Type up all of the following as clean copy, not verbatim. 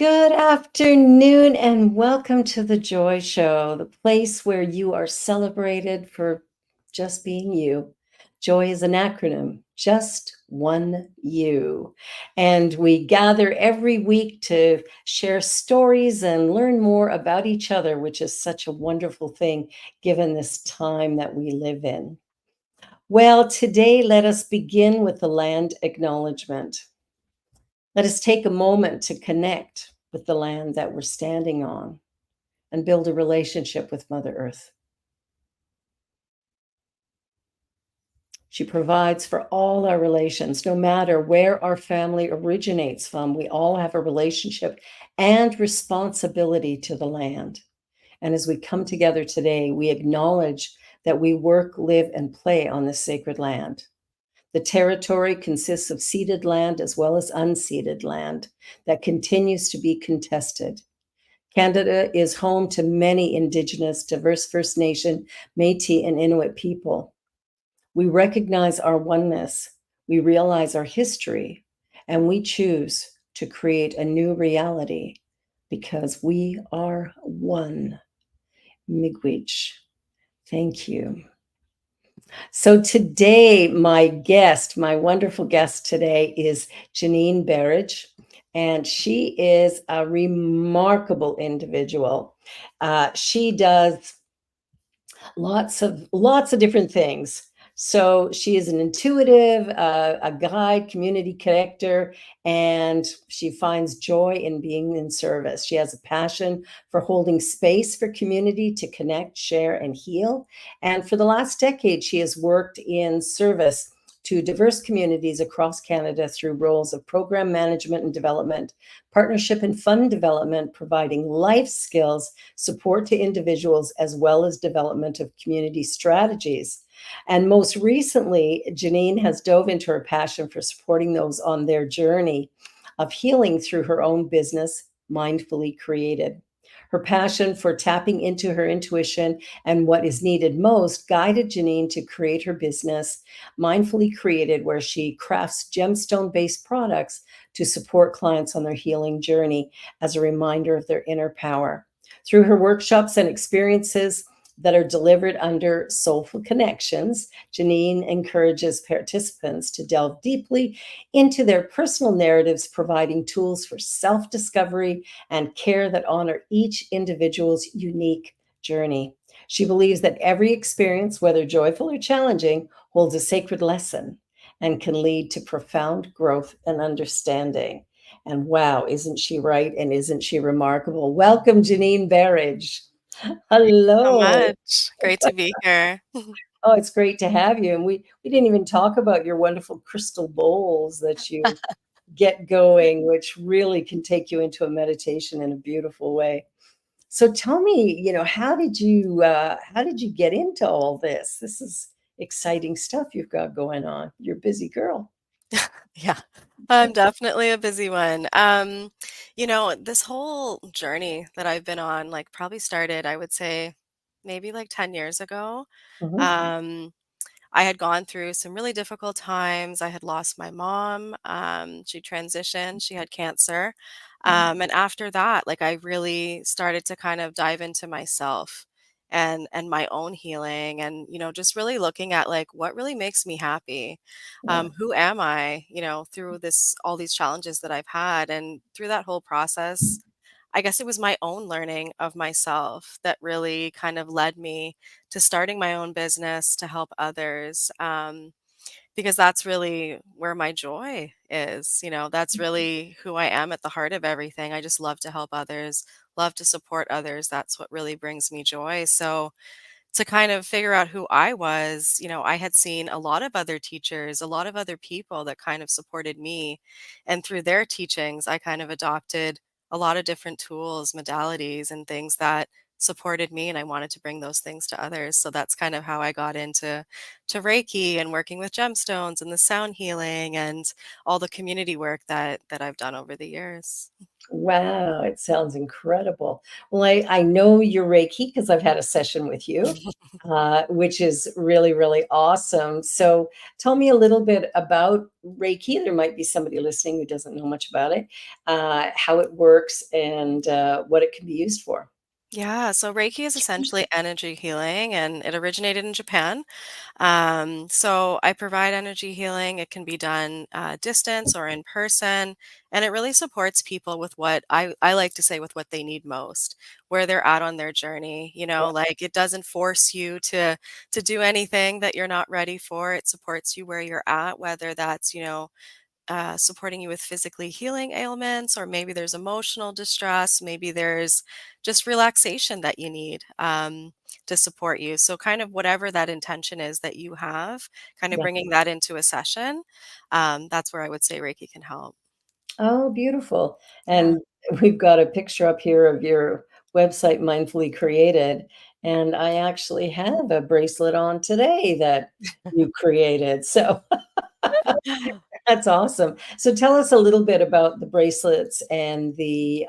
Good afternoon and welcome to the Joy Show, the place where you are celebrated for just being you. Joy is an acronym, just one you. And we gather every week to share stories and learn more about each other, which is such a wonderful thing given this time that we live in. Well, today let us begin with the land acknowledgement. Let us take a moment to connect with the land that we're standing on and build a relationship with Mother Earth. She provides for all our relations, no matter where our family originates from. We all have a relationship and responsibility to the land. And as we come together today, we acknowledge that we work, live, and play on this sacred land. The territory consists of ceded land as well as unceded land that continues to be contested. Canada is home to many Indigenous, diverse First Nation, Métis, and Inuit people. We recognize our oneness, we realize our history, and we choose to create a new reality because we are one. Miigwech. Thank you. So today, my wonderful guest today is Janine Berridge, and she is a remarkable individual. She does lots of different things. So she is an intuitive, a guide, community connector, and she finds joy in being in service. She has a passion for holding space for community to connect, share, and heal. And for the last decade, she has worked in service to diverse communities across Canada through roles of program management and development, partnership and fund development, providing life skills, support to individuals, as well as development of community strategies. And most recently, Janine has dove into her passion for supporting those on their journey of healing through her own business, Mindfully Created. Her passion for tapping into her intuition and what is needed most guided Janine to create her business, Mindfully Created, where she crafts gemstone based products to support clients on their healing journey as a reminder of their inner power. Through her workshops and experiences that are delivered under Soulful Connections, Janine encourages participants to delve deeply into their personal narratives, providing tools for self discovery and care that honor each individual's unique journey. She believes that every experience, whether joyful or challenging, holds a sacred lesson and can lead to profound growth and understanding. And wow, isn't she right? And isn't she remarkable? Welcome, Janine Berridge. Thank you so Hello. much. Great to be here. Oh, it's great to have you. And we didn't even talk about your wonderful crystal bowls that you get going, which really can take you into a meditation in a beautiful way. So tell me, how did you get into all this? This is exciting stuff you've got going on. You're a busy girl. Yeah, I'm definitely a busy one. This whole journey that I've been on, like, probably started, I would say, maybe like 10 years ago. Mhm. Um, I had gone through some really difficult times. I had lost my mom. She transitioned, she had cancer. And after that, like, I really started to kind of dive into myself and my own healing and just really looking at like what really makes me happy. Yeah. Who am I, through this all these challenges that I've had, and through that whole process, I guess it was my own learning of myself that really kind of led me to starting my own business to help others. Because that's really where my joy is. That's really who I am at the heart of everything. I just love to help others, love to support others. That's what really brings me joy. So, to kind of figure out who I was, I had seen a lot of other teachers, a lot of other people that kind of supported me. And through their teachings, I kind of adopted a lot of different tools, modalities, and things that supported me, and I wanted to bring those things to others. So that's kind of how I got into Reiki and working with gemstones and the sound healing and all the community work that I've done over the years. Wow, it sounds incredible. Well, I know you're Reiki because I've had a session with you, which is really, really awesome. So tell me a little bit about Reiki. There might be somebody listening who doesn't know much about it, how it works, and what it can be used for. Yeah, so Reiki is essentially energy healing and it originated in Japan. So I provide energy healing. It can be done distance or in person, and it really supports people with what I like to say with what they need most, where they're at on their journey. Like it doesn't force you to do anything that you're not ready for. It supports you where you're at, whether that's supporting you with physically healing ailments, or maybe there's emotional distress, maybe there's just relaxation that you need to support you. So, kind of whatever that intention is that you have, kind of Yeah. bringing that into a session, that's where I would say Reiki can help. Oh, beautiful. Yeah. And we've got a picture up here of your website, Mindfully Created. And I actually have a bracelet on today that you created. So that's awesome. So tell us a little bit about the bracelets and the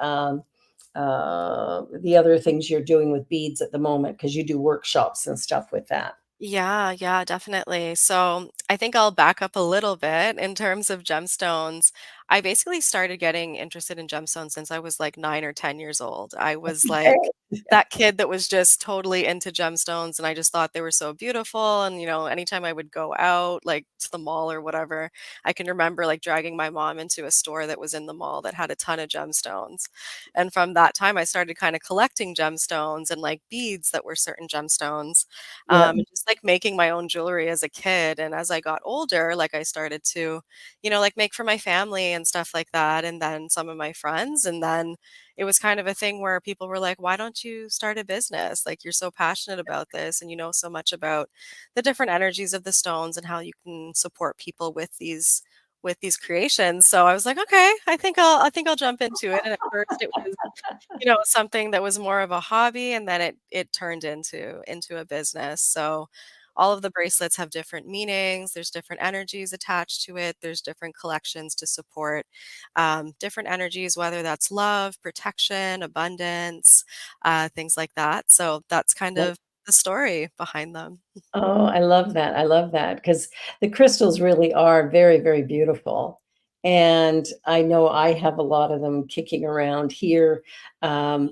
other things you're doing with beads at the moment, because you do workshops and stuff with that. Yeah, yeah, definitely. So I think I'll back up a little bit in terms of gemstones. I basically started getting interested in gemstones since I was like 9 or 10 years old. I was like Okay. that kid that was just totally into gemstones, and I just thought they were so beautiful. And anytime I would go out, like to the mall or whatever, I can remember like dragging my mom into a store that was in the mall that had a ton of gemstones. And from that time, I started kind of collecting gemstones and like beads that were certain gemstones, Yeah. and just like making my own jewelry as a kid. And as I got older, like I started to, like make for my family and stuff like that. And then some of my friends. And then it was kind of a thing where people were like, why don't you start a business? Like you're so passionate about this and you know so much about the different energies of the stones and how you can support people with these creations. So I was like, okay, I think I'll jump into it. And at first it was something that was more of a hobby, and then it turned into a business. So all of the bracelets have different meanings. There's different energies attached to it. There's different collections to support different energies, whether that's love, protection, abundance, things like that. So that's kind Yeah. of the story behind them. Oh, I love that. I love that because the crystals really are very, very beautiful. And I know I have a lot of them kicking around here. Um,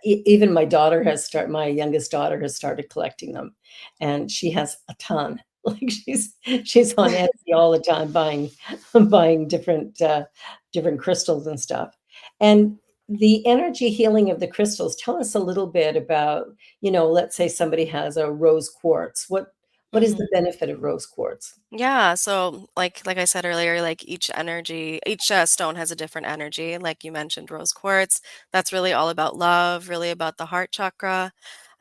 Even my youngest daughter has started collecting them, and she has a ton. Like she's on Etsy all the time buying buying different crystals and stuff. And the energy healing of the crystals, tell us a little bit about, let's say somebody has a rose quartz. What is the benefit of rose quartz? Yeah, so like I said earlier, like each stone has a different energy. Like you mentioned, rose quartz, that's really all about love, really about the heart chakra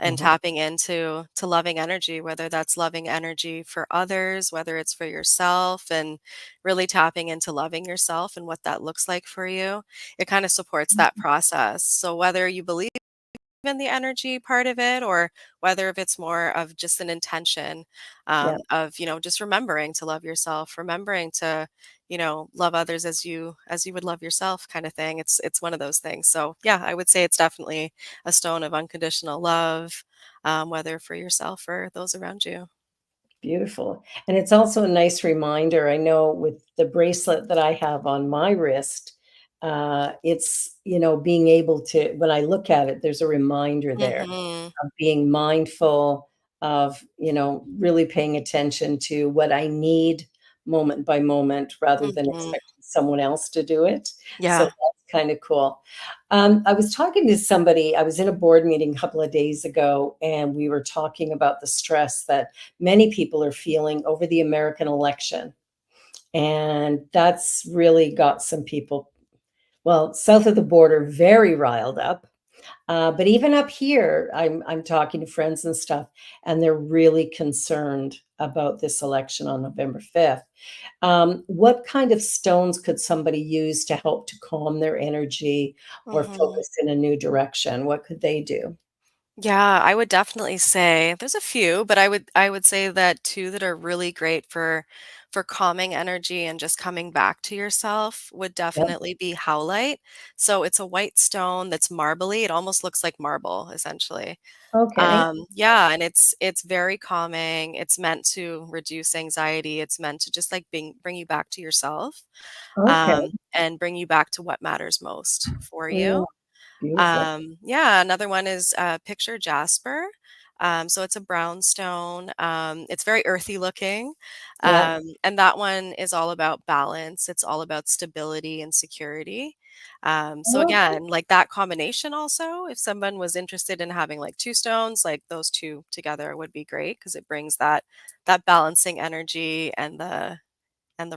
and Mhm. tapping into to loving energy, whether that's loving energy for others, whether it's for yourself, and really tapping into loving yourself and what that looks like for you. It kind of supports that process. So whether you believe in the energy part of it, or whether if it's more of just an intention Yeah, of just remembering to love yourself, remembering to love others as you would love yourself, kind of thing. It's one of those things. So yeah, I would say it's definitely a stone of unconditional love, whether for yourself or those around you. beautiful. And it's also a nice reminder. I know with the bracelet that I have on my wrist, it's, being able to, when I look at it, there's a reminder there Hmm. of being mindful of, really paying attention to what I need moment by moment rather than Hmm. expecting someone else to do it. So Yeah. that's kind of cool. I was talking to somebody, I was in a board meeting a couple of days ago, and we were talking about the stress that many people are feeling over the American election. And that's really got some people, well, south of the border, very riled up. But even up here, I'm talking to friends and stuff, and they're really concerned about this election on November 5th. What kind of stones could somebody use to help to calm their energy or Hmm. focus in a new direction? What could they do? Yeah, I would definitely say there's a few, but I would say that 2 that are really great for calming energy and just coming back to yourself would Yep. definitely be howlite. So it's a white stone that's marbly. It almost looks like marble, essentially. Okay. Yeah, and it's very calming. It's meant to reduce anxiety. It's meant to just like bring you back to yourself, Okay. and bring you back to what matters most for Yeah, you. beautiful. Yeah, another one is picture jasper. So it's a brown stone. It's very earthy looking. Yeah. And that one is all about balance. It's all about stability and security. So Okay. again, like that combination also, if someone was interested in having like two stones, like those two together would be great because it brings that balancing energy and the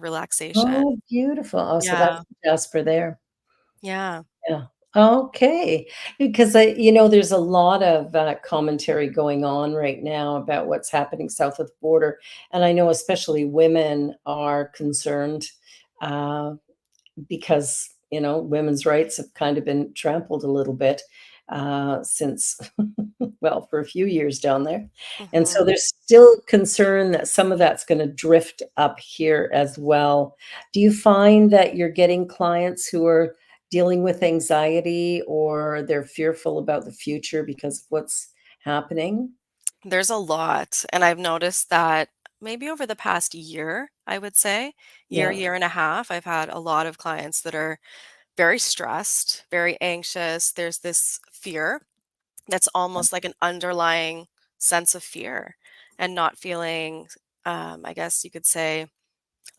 relaxation. Oh, beautiful. Oh, so Yeah. that's Jasper there. Yeah. Yeah. Okay. Because there's a lot of commentary going on right now about what's happening south of the border. And I know especially women are concerned. Uh, because women's rights have kind of been trampled a little bit since well for a few years down there, and so hmm there's still concern that some of that's going to drift up here as well. Do you find that you're getting clients who are dealing with anxiety or they're fearful about the future because of what's happening? There's a lot, and I've noticed that maybe over the past year, I would say, Yeah. year and a half, I've had a lot of clients that are very stressed, very anxious. There's this fear that's almost like an underlying sense of fear and not feeling, I guess you could say,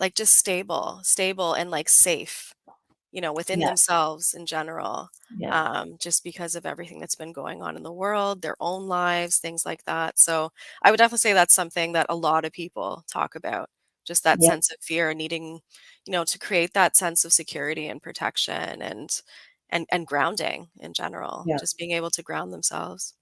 like just stable and like safe, within Yeah. themselves in general, Yeah. just because of everything that's been going on in the world, their own lives, things like that. So I would definitely say that's something that a lot of people talk about, just that Yeah. sense of fear, needing, to create that sense of security and protection and grounding in general, Yeah. just being able to ground themselves.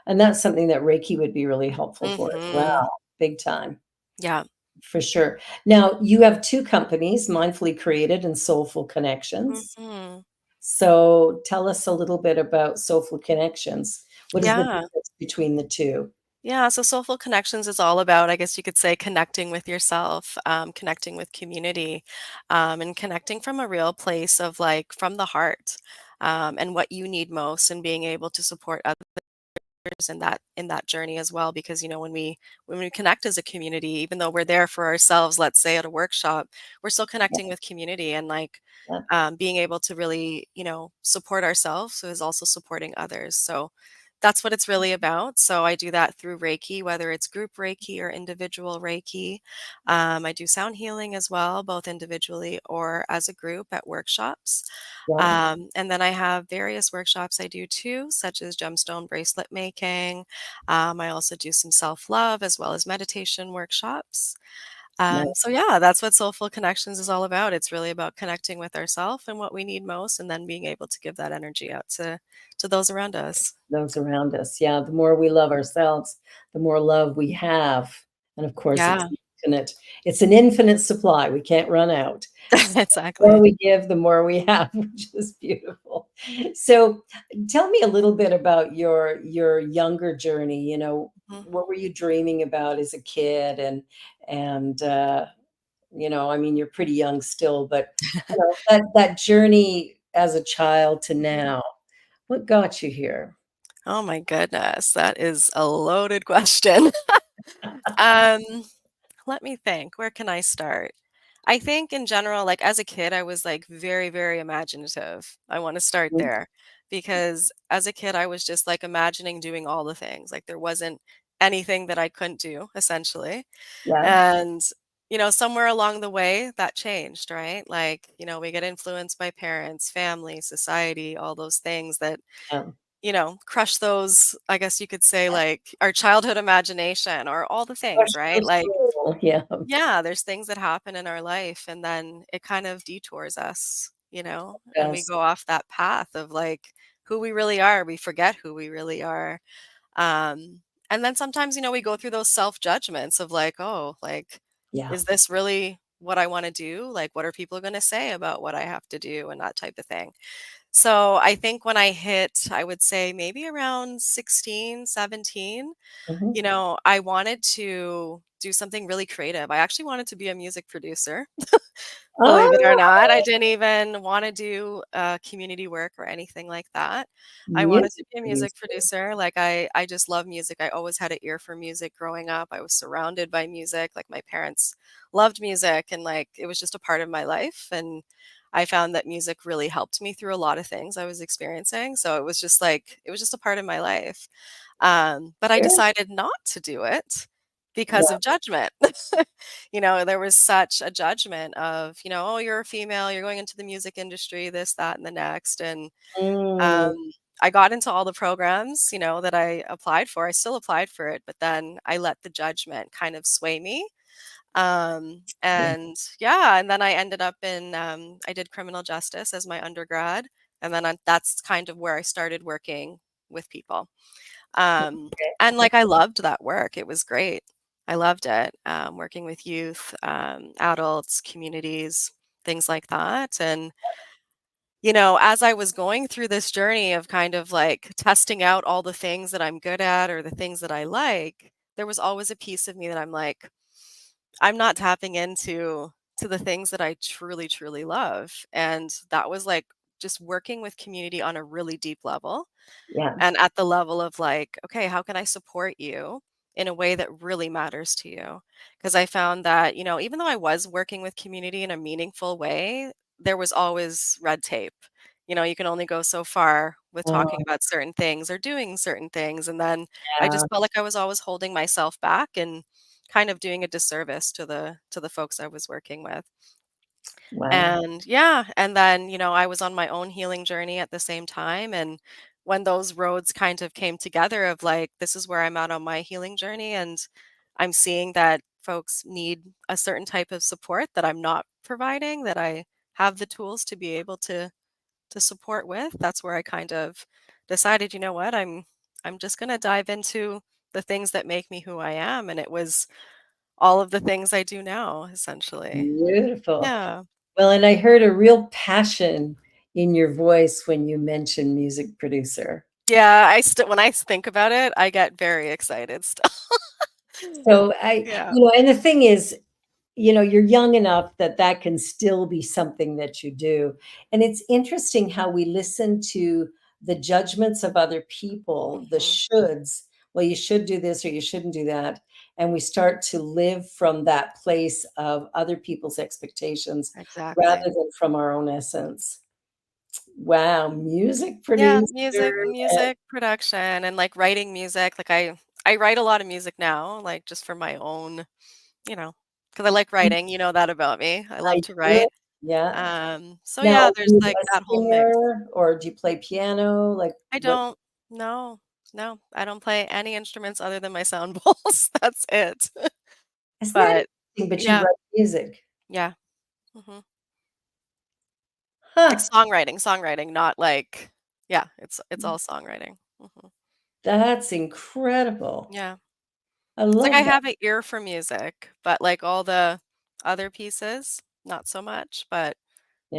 And that's something that Reiki would be really helpful for as hmm well, big time. Yeah. For sure. Now, you have 2 companies, Mindfully Created and Soulful Connections. hmm So, tell us a little bit about Soulful Connections. What is the Yeah. difference between the 2? Yeah, so Soulful Connections is all about, I guess you could say, connecting with yourself, connecting with community, and connecting from a real place of like from the heart, and what you need most, and being able to support others in that journey as well. Because when we connect as a community, even though we're there for ourselves, let's say at a workshop, we're still Yeah, connecting with community and like yeah, being able to really support ourselves so is also supporting others. So that's what it's really about. So I do that through Reiki, whether it's group Reiki or individual Reiki. I do sound healing as well, both individually or as a group at workshops. yeah, And then I have various workshops I do too, such as gemstone bracelet making. I also do some self love as well as meditation workshops. nice. So, yeah, that's what Soulful Connections is all about. It's really about connecting with ourselves and what we need most, and then being able to give that energy out to those around us. Those around us. Yeah, the more we love ourselves, the more love we have, and of course, Yeah, it's an infinite supply, we can't run out. So, the more exactly. we give, the more we have, which is beautiful. So, tell me a little bit about your younger journey, Mhm. what were you dreaming about as a kid? And I mean, you're pretty young still, but, that journey as a child to Mhm. now, what got you here? Oh my goodness, that is a loaded question. Um, Let me think. Where can I start? I think in general, like as a kid, I was like very, very imaginative. I want to start Mm, there because as a kid, I was just like imagining doing all the things. Like there wasn't anything that I couldn't do, essentially. yeah, And, somewhere along the way that changed, right? Like, we get influenced by parents, family, society, all those things that, yeah. crush those, I guess you could say, like our childhood imagination or all the things, Push right? those Like, through, yeah, yeah, there's things that happen in our life and then it kind of detours us, and we yes, go off that path of like who we really are. We forget who we really are. Um, and then sometimes, we go through those self-judgments of like, oh, like, yeah, is this really what I want to do? Like, what are people going to say about what I have to do and that type of thing? So I think when I hit, I would say maybe around 16, 17, Mhm. I wanted to do something really creative. I actually wanted to be a music producer. Believe it or not, I Oh, didn't even wanna do, community work or anything like that. I wanted to music be a music producer. producer, like, I just love music, I always had an ear for music growing up, I was surrounded by music, like, my parents loved music, and, like, it was just a part of my life, and I found that music really helped me through a lot of things I was experiencing, so it was just, like it was just a part of my life. But I Sure. decided not to do it because Yeah. of judgment. There was such a judgment of, "Oh, you're a female, you're going into the music industry, this, that, and the next." And Mm, um, I got into all the programs, that I applied for. I still applied for it, but then I let the judgment kind of sway me. yeah. And yeah, and then I ended up I did criminal justice as my undergrad. And then that's kind of where I started working with people. And Okay. like I loved that work. It was great. I loved it. Working with youth, adults, communities, things like that. And as I was going through this journey of kind of like testing out all the things that I'm good at or the things that I like, there was always a piece of me that I'm like, I'm not tapping into the things that I truly, truly love. And that was like just working with community on a really deep level Yeah. and at the level of like, okay, how can I support you in a way that really matters to you? Because I found that, even though I was working with community in a meaningful way, there was always red tape. You can only go so far with talking Oh, about certain things or doing certain things. And then I yeah. just felt like I was always holding myself back and kind of doing a disservice to the folks I was working with. Wow. And yeah, and then, I was on my own healing journey at the same time. And when those roads kind of came together of like, this is where I'm at on my healing journey, and I'm seeing that folks need a certain type of support that I'm not providing, that I have the tools to be able to support with, that's where I kind of decided, you know what, I'm just gonna dive into the things that make me who I am. And it was all of the things I do now, essentially. Beautiful. Yeah. Well, and I heard a real passion in your voice when you mentioned music producer. Yeah, when I think about it, I get very excited still. So Yeah. and the thing is, you're young enough that that can still be something that you do. And it's interesting how we listen to the judgments of other people, the Mhm. shoulds. Well, you should do this or you shouldn't do that. And we start to live from that place of other people's expectations rather Exactly. than from our own essence. Wow, music Yeah, producer. music production and, like, writing music, like, I write a lot of music now, like, just for my own, you know, because I like And writing, you know that about me. I love I to do. write. Yeah. So Now, yeah, are there's, you like, a that whole mix. singer or do you play piano? Like, I what don't No, no, I don't play any instruments other than my sound bowls, that's it. isn't that But interesting? But you yeah, write music. yeah. Mhm. Like Huh, songwriting, not like yeah, it's all songwriting. Mhm. that's incredible. Yeah. I It's like I love that. have an ear for music, but like all the other pieces, not so much, but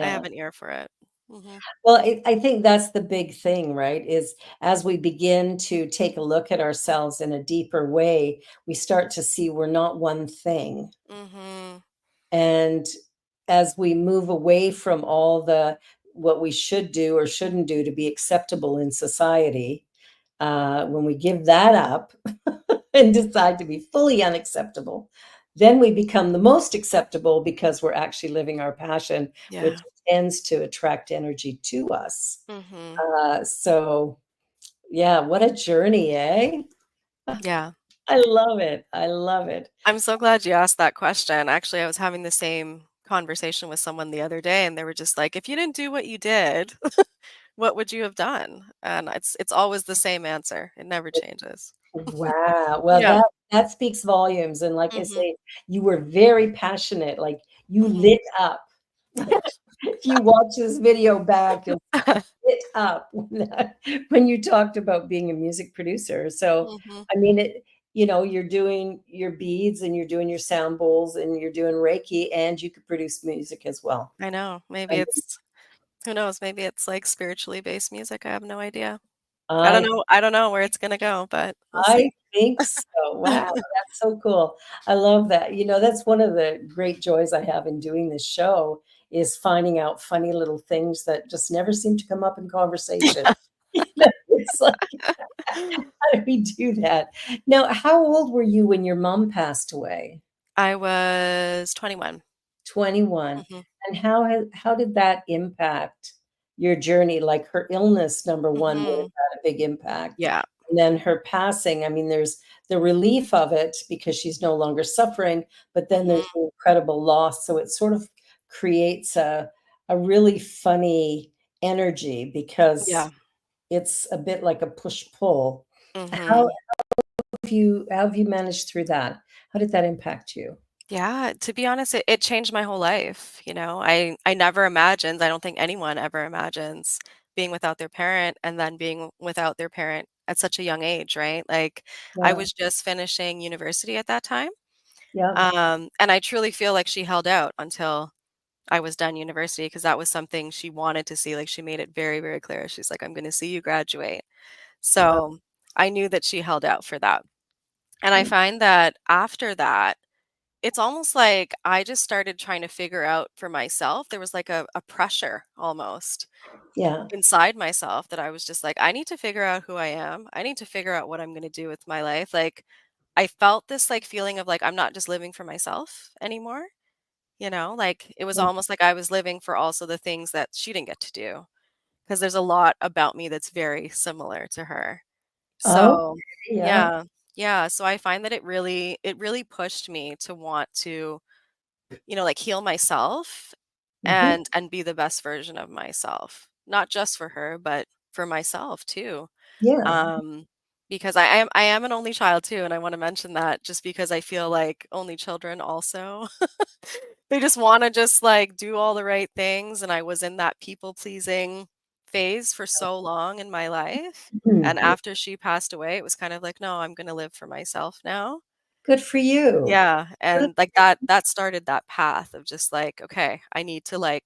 I have Yeah. an ear for it. Mhm. Well, I think that's the big thing, right? Is as we begin to take a look at ourselves in a deeper way, we start to see we're not one thing. Mhm. And as we move away from all the what we should do or shouldn't do to be acceptable in society, when we give that up and decide to be fully unacceptable, then we become the most acceptable because we're actually living our passion, which Yeah. tends to attract energy to us. Mhm. So, yeah, what a journey, eh? Yeah. I love it. I love it. I'm so glad you asked that question. Actually, I was having the same conversation with someone the other day and they were just like, "If you didn't do what you did, what would you have done?" And it's always the same answer. It never changes. Wow. Well, Yeah. that speaks volumes. And like I Mhm. say, you were very passionate. Like you Mhm. lit up. If you watch this video back, you'll lit up when you talked about being a music producer. So, Mhm. I mean, you're doing your beads and you're doing your sound bowls and you're doing Reiki and you could produce music as well. I know. I Maybe mean, it's Who knows? Maybe it's like spiritually based music. I have no idea. I don't I know. I don't know where it's gonna go, but we'll I see. think so. Wow, that's so cool. I love that. That's one of the great joys I have in doing this show is finding out funny little things that just never seem to come up in conversation. It's like, how do we do that? Now, how old were you when your mom passed away? I was 21. 21. Mhm. And how did that impact your journey? Like her illness, number one, would Mhm. have had a big impact. Yeah. And then her passing, I mean, there's the relief of it because she's no longer suffering, but then there's Mhm. the incredible loss. So it sort of creates a really funny energy because Yeah. it's a bit like a push-pull. How Mhm. how have you managed through that? How did that impact you? Yeah, to be honest, it changed my whole life, you know? I never imagined, I don't think anyone ever imagines being without their parent and then being without their parent at such a young age, right? Like, I Yeah, was just finishing university at that time, yeah, and I truly feel like she held out until I was done university because that was something she wanted to see, like, she made it very, very clear. She's like, "I'm gonna see you graduate." wow, So, I knew that she held out for that, and I yeah, find that after that it's almost like I just started trying to figure out for myself. There was like a pressure almost yeah, inside myself that I was just like, I need to figure out who I am. I need to figure out what I'm going to do with my life. Like, I felt this like feeling of like, I'm not just living for myself anymore. You know, like it was yeah. almost like I was living for also the things that she didn't get to do. Because there's a lot about me that's very similar to her. Okay, So, yeah. yeah. Yeah, so I find that it really pushed me to want to like heal myself Mhm. and be the best version of myself. Not just for her, but for myself too. Yeah, Um because I am an only child too, and I want to mention that just because I feel like only children also they just want to just like do all the right things, and I was in that people pleasing phase for so long in my life. And mhm. after she passed away, it was kind of like, no, I'm going to live for myself now. Good for you. Yeah, Good. and, like, that started that path of just, like, "Okay, I need to, like,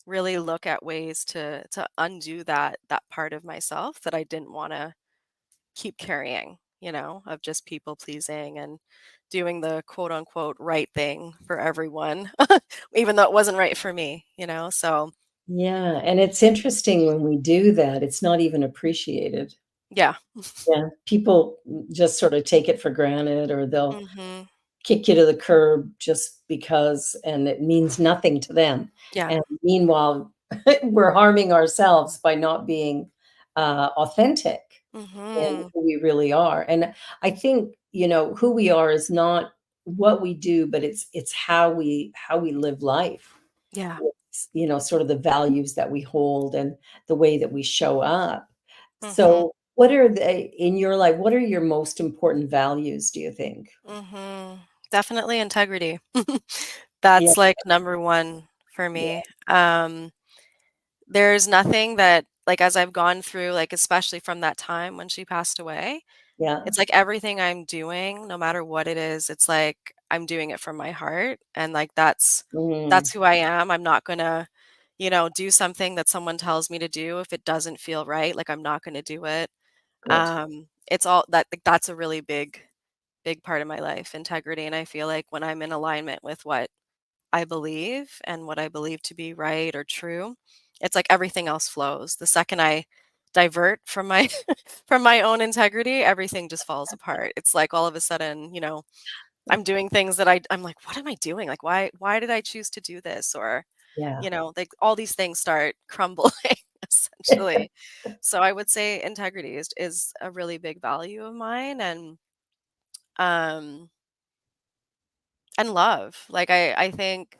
really look at ways to undo that part of myself that I didn't wanna keep carrying," of just people pleasing and doing the quote, unquote, "right thing" for everyone, even though it wasn't right for me, so Yeah, and it's interesting when we do that, it's not even appreciated. yeah. Yeah, people just sort of take it for granted or they'll Mhm. kick you to the curb just because, and it means nothing to them. Yeah. And meanwhile, we're harming ourselves by not being, authentic in Mhm. who we really are. And I think, who we are is not what we do, but it's how we live life. Yeah. It's, sort of the values that we hold and the way that we show up. Mhm. So, what are they in your life? What are your most important values, do you think? Mhm. Definitely integrity. Yeah, That's, like, number 1 for yeah, me. There's nothing that like, as I've gone through, like, especially from that time when she passed away, yeah. it's like everything I'm doing, no matter what it is, it's like I'm doing it from my heart, and, like, that's Mm, who I am. I'm not gonna, do something that someone tells me to do if it doesn't feel right, like, I'm not gonna do it. good. It's all that like, that's a really big part of my life, integrity, and I feel like when I'm in alignment with what I believe and what I believe to be right or true, it's like everything else flows. The second I divert from my from my own integrity, everything just falls apart. It's like all of a sudden, I'm doing things that I'm like, what am I doing? Like why did I choose to do this? Or, Yeah. like all these things start crumbling essentially. So I would say integrity is a really big value of mine um and love. Like I think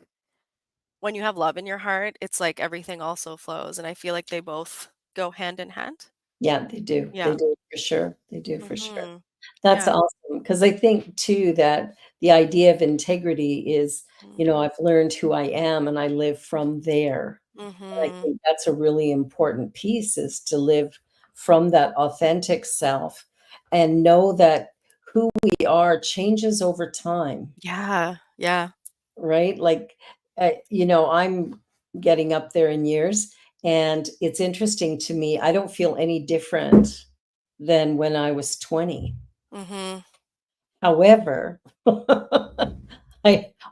when you have love in your heart, it's like everything also flows, and I feel like they both go hand in hand. Yeah, they do. They Yeah. do for sure. They do for sure. Mhm. That's Yeah. awesome because I think too that the idea of integrity is, Mm. I've learned who I am and I live from there. And I Mhm. think that's a really important piece is to live from that authentic self and know that who we are changes over time. Yeah. Yeah. Right? Like, I'm getting up there in years, And it's interesting to me. I don't feel any different than when I was 20. Mm-hmm. However,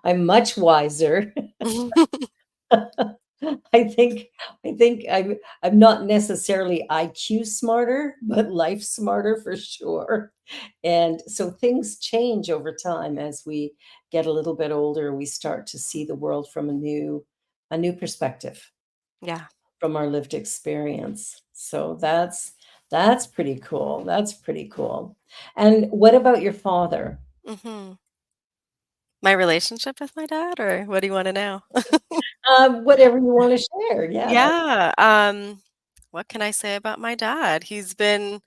I'm much wiser. I think I'm not necessarily IQ smarter, but life smarter for sure. And so things change over time as we get a little bit older. We start to see the world from a new perspective Yeah. from our lived experience. So that's pretty cool. That's pretty cool. And what about your father? Mm-hmm. My relationship with my dad, or what do you want to know? Whatever you want to share. Yeah. Yeah. What can I say about my dad? He's been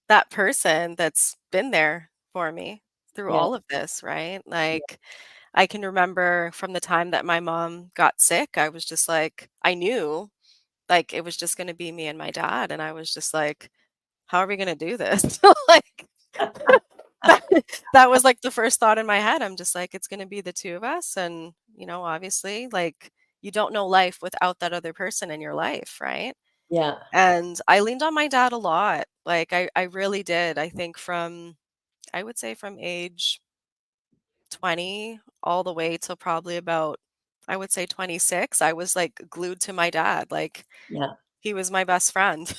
that person that's been there for me through Yeah. all of this, right? Yeah. Like, I can remember from the time that my mom got sick, I was just like, I knew like it was just going to be me and my dad. And I was just like, how are we going to do this? Like, that, that was like the first thought in my head. I'm just like, it's going to be the two of us. And, obviously, like, you don't know life without that other person in your life, right? Yeah. And I leaned on my dad a lot. Like, I really did. I think I would say from age 20 all the way till probably about, I would say 26, I was like glued to my dad. Like, Yeah. he was my best friend.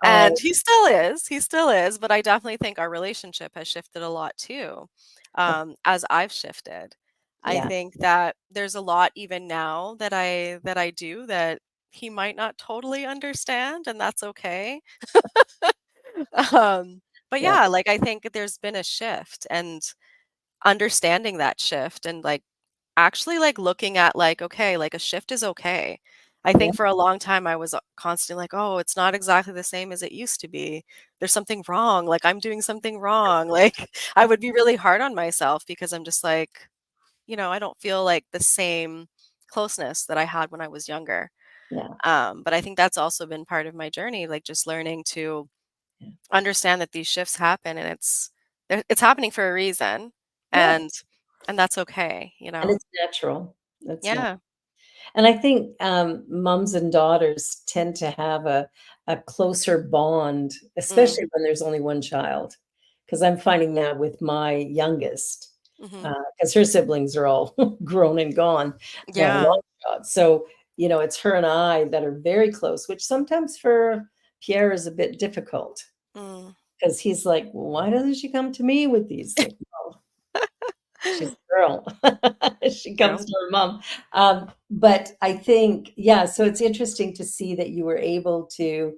And Oh, he still is, but I definitely think our relationship has shifted a lot too, as I've shifted. I yeah. think that there's a lot even now that I do that he might not totally understand, and that's okay. But Yeah. yeah, like I think there's been a shift and understanding that shift and like actually like looking at like, okay, like a shift is okay. I Yeah. think for a long time I was constantly like, oh, it's not exactly the same as it used to be. There's something wrong. Like I'm doing something wrong. Like I would be really hard on myself because I'm just like, I don't feel like the same closeness that I had when I was younger. Yeah. But I think that's also been part of my journey, like just learning to Yeah. understand that these shifts happen and it's happening for a reason, Yeah. and that's okay, you And know? it's natural. That's not. Yeah. And I think moms and daughters tend to have a closer bond, Mm, especially when there's only one child. Because I'm finding that with my youngest, mhm. because her siblings are all grown and gone, Yeah. long shot. So, it's her and I that are very close, which sometimes for Pierre is a bit difficult Mm. because he's like, well, why doesn't she come to me with these? Like, well, she's a girl. She True. comes to her mom. But I think, yeah, so it's interesting to see that you were able to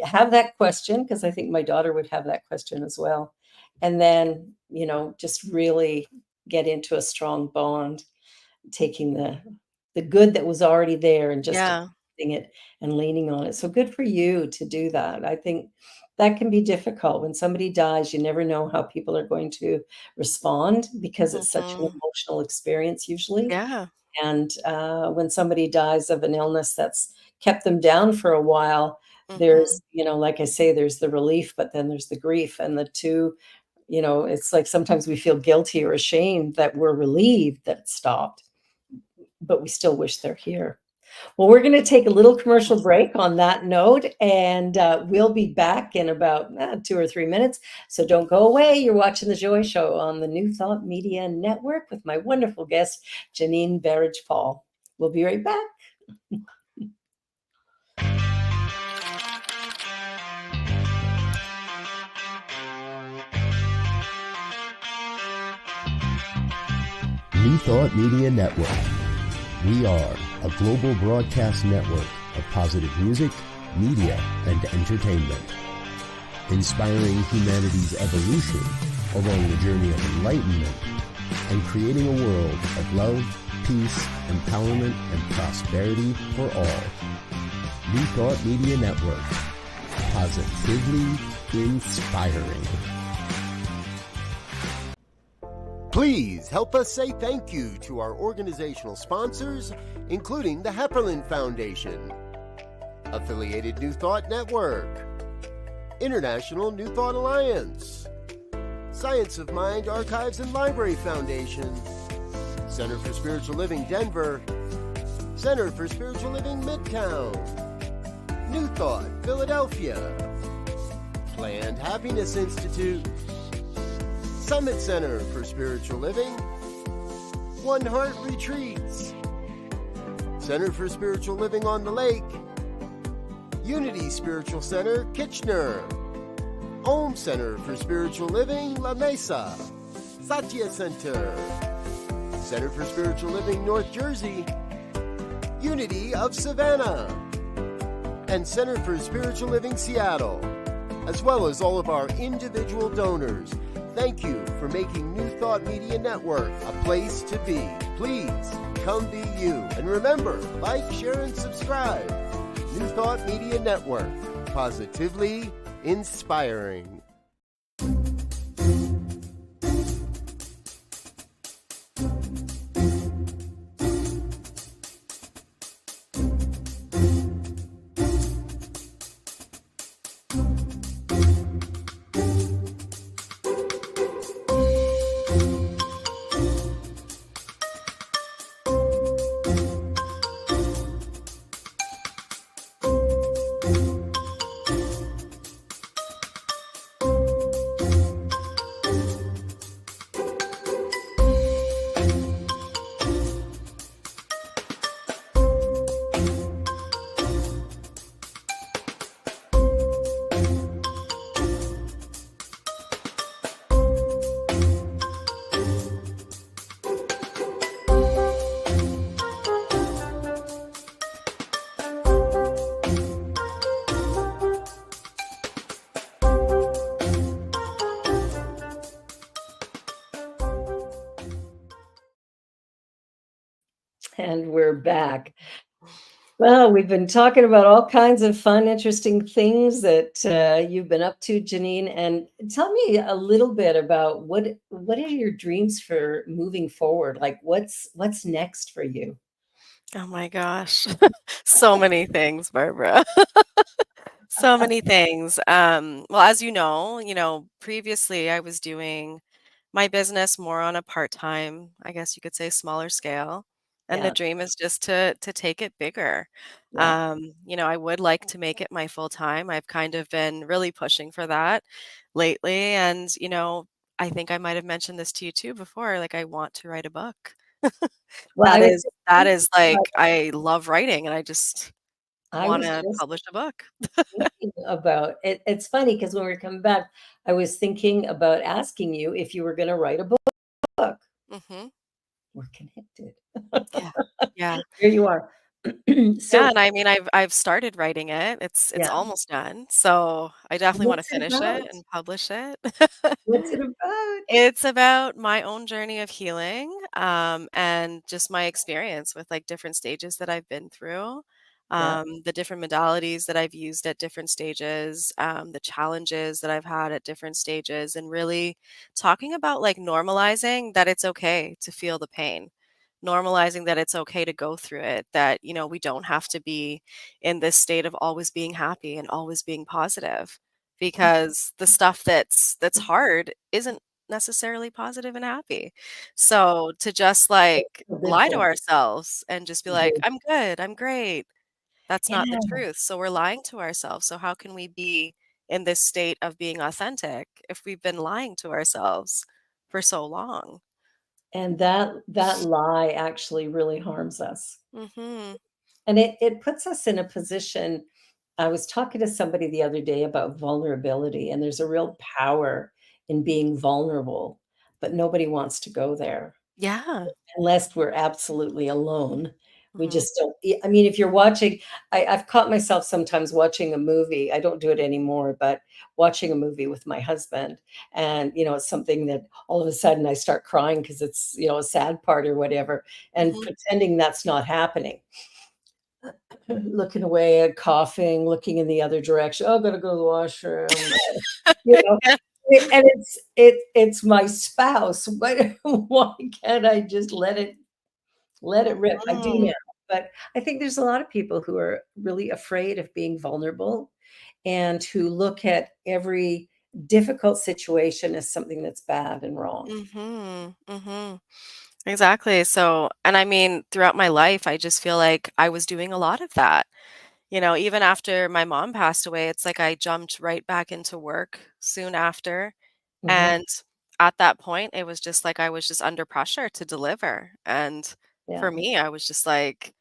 have that question because I think my daughter would have that question as well. And then, just really get into a strong bond, taking the good that was already there and just Yeah. accepting it and leaning on it. So good for you to do that. I think that can be difficult. When somebody dies, you never know how people are going to respond because it's such an Mhm. emotional experience usually. Yeah. And when somebody dies of an illness that's kept them down for a while, Mhm. there's, like I say, there's the relief, but then there's the grief. And the two, it's like sometimes we feel guilty or ashamed that we're relieved that it stopped, but we still wish they're here. Well, we're going to take a little commercial break on that note, and we'll be back in about 2 or 3 minutes. So don't go away. You're watching The Joy Show on the New Thought Media Network with my wonderful guest, Janine Berridge-Paul. We'll be right back. New Thought Media Network. We are a global broadcast network of positive music, media, and entertainment, inspiring humanity's evolution along the journey of enlightenment and creating a world of love, peace, empowerment, and prosperity for all. New Thought Media Network. Positively inspiring. Please help us say thank you to our organizational sponsors, including the Hepperlin Foundation, Affiliated New Thought Network, International New Thought Alliance, Science of Mind Archives and Library Foundation, Center for Spiritual Living Denver, Center for Spiritual Living Midtown, New Thought, Philadelphia. Planned Happiness Institute. Summit Center for Spiritual Living. One Heart Retreats. Center for Spiritual Living on the Lake. Unity Spiritual Center, Kitchener. Om Center for Spiritual Living, La Mesa. Satya Center. Center for Spiritual Living, North Jersey. Unity of Savannah. And Center for Spiritual Living, Seattle. As well as all of our individual donors. Thank you for making New Thought Media Network a place to be. Please come be you. And remember, like, share, and subscribe. New Thought Media Network. Positively inspiring. And we're back. Well, we've been talking about all kinds of fun, interesting things that you've been up to, Janine. And tell me a little bit about what are your dreams for moving forward? Like, what's next for you? Oh my gosh. So many things, Barbara. So many things. Well, as previously I was doing my business more on a part-time, I guess you could say smaller scale. And the Yeah, dream is just to take it bigger. yeah. I would like to make it my full time. I've kind of been really pushing for that lately. And, I think I might have mentioned this to you too before. Like I want to write a book. Well, That I was is just that thinking is about, like I love writing and I just I was wanna just publish a book. thinking about it. It's funny because when we were coming back, I was thinking about asking you if you were going to write a book. Mhm. We're connected. Yeah. Yeah. Here you are. Yeah, So, and I mean, I've started writing it. It's yeah, almost done, so I definitely wanna what's it finish it about? and publish it. What's it about? It's about my own journey of healing, and just my experience with, like, different stages that I've been through, Yeah. the different modalities that I've used at different stages, the challenges that I've had at different stages, and really talking about, like, normalizing that it's okay to feel the pain. Normalizing that it's okay to go through it, that, we don't have to be in this state of always being happy and always being positive because the stuff that's hard isn't necessarily positive and happy. So to just like A good lie to thing. ourselves and just be like, Mhm. I'm good, I'm great. That's not the Yeah, truth. So we're lying to ourselves. So how can we be in this state of being authentic if we've been lying to ourselves for so long? and that lie actually really harms us, Mhm. and it puts us in a position. I was talking to somebody the other day about vulnerability, and there's a real power in being vulnerable, but nobody wants to go there. Yeah. Unless we're absolutely alone. We Mhm. just don't I mean, if you're watching I've caught myself sometimes watching a movie, I don't do it anymore, but watching a movie with my husband, and, it's something that all of a sudden I start crying because it's, a sad part or whatever, and Mhm. pretending that's not happening. Looking away, coughing, looking in the other direction, "Oh, gotta go to the washroom," you know? Yeah. And it's my spouse, but why can't I just let it rip. I do Mhm. now, but I think there's a lot of people who are really afraid of being vulnerable and who look at every difficult situation as something that's bad and wrong. Mhm. Mhm. Exactly. So, and I mean, throughout my life, I just feel like I was doing a lot of that. Even after my mom passed away, it's like I jumped right back into work soon after. Mhm. And at that point, it was just like I was just under pressure to deliver. And Yeah. for me, I was just like,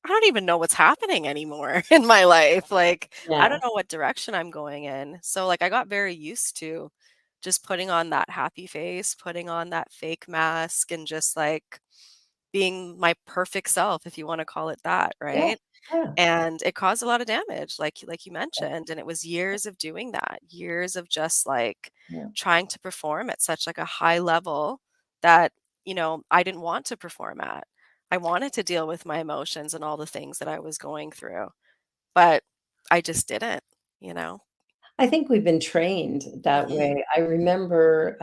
I don't even know what's happening anymore in my life. Like, I Yeah. don't know what direction I'm going in. So, like, I got very used to just putting on that happy face, putting on that fake mask, and just like being my perfect self, if you want to call it that, Yeah. right? Yeah. And it caused a lot of damage, like you mentioned, and it was years of doing that, years of just, like, Yeah. trying to perform at such, like, a high level that, I didn't want to perform at. I wanted to deal with my emotions and all the things that I was going through, but I just didn't, you know? I think we've been trained that Mhm. way. I remember,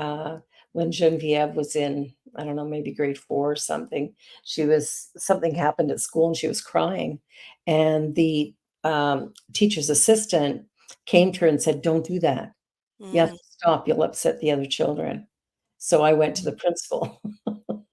when Genevieve was in, I don't know, maybe grade 4 or something, something happened at school and she was crying, and the, teacher's assistant came to her and said, "Don't do that. You have Mm. to stop, you'll upset the other children." So I went to the principal.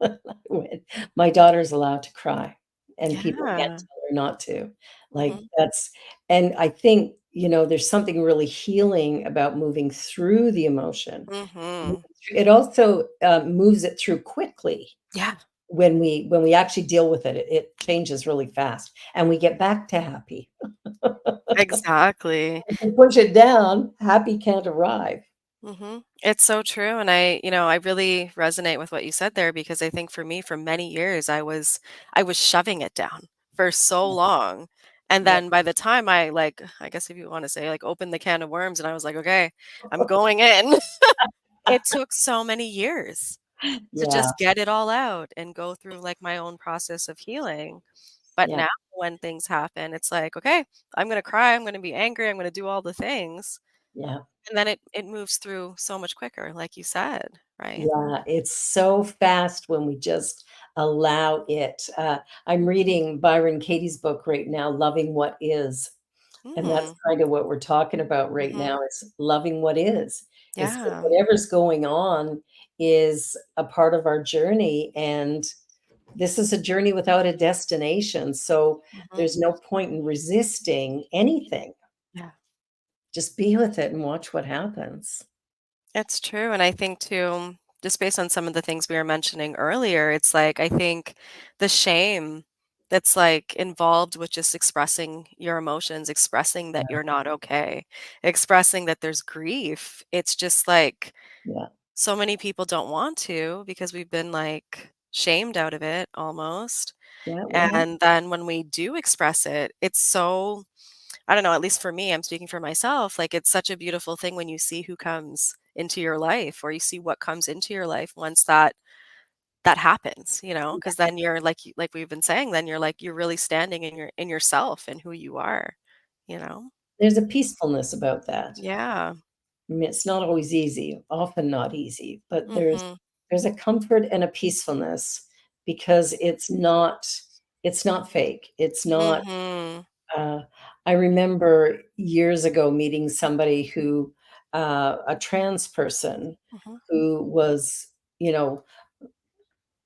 I went, "My daughter's allowed to cry, and people can't Yeah. tell her not to." Like, Mhm. that's and I think, there's something really healing about moving through the emotion. Mhm. It also, moves it through quickly. Yeah. When we actually deal with it, it changes really fast, and we get back to happy. Exactly. If we push it down, happy can't arrive. It's so true. And I really resonate with what you said there because I think for me, for many years, I was shoving it down for so Yeah, long. And yeah, then by the time I guess if you want to say like open the can of worms and I was like, okay, I'm going in. It took so many years to yeah, just get it all out and go through like my own process of healing. But yeah, now when things happen, it's like, okay, I'm gonna cry, I'm gonna be angry, I'm gonna do all the things. yeah. And then it moves through so much quicker, like you said, right? Yeah, it's so fast when we just allow it. I'm reading Byron Katie's book right now, Loving What Is. And that's Mm, kind of what we're talking about right mhm. now is loving what is that Yeah. whatever's going on is a part of our journey. And this is a journey without a destination. So Mhm. there's no point in resisting anything. Yeah. Just be with it and watch what happens. It's true, and I think too, just based on some of the things we were mentioning earlier, it's like, I think the shame that's, like, involved with just expressing your emotions, expressing that you're not okay, expressing that there's grief, it's just like Yeah. so many people don't want to because we've been, like, shamed out of it almost, Yeah. Well, and then when we do express it, it's so I don't know, at least for me, I'm speaking for myself, like, it's such a beautiful thing when you see who comes into your life or you see what comes into your life once that happens, because then you're like we've been saying, then you're really standing in yourself and who you are, you know? there's a peacefulness about that. Yeah. I mean, it's not always easy, often not easy, but there's Mhm. there's a comfort and a peacefulness because it's not fake. It's not Mhm. uh, I remember years ago meeting somebody a trans person Mhm. who was, you know,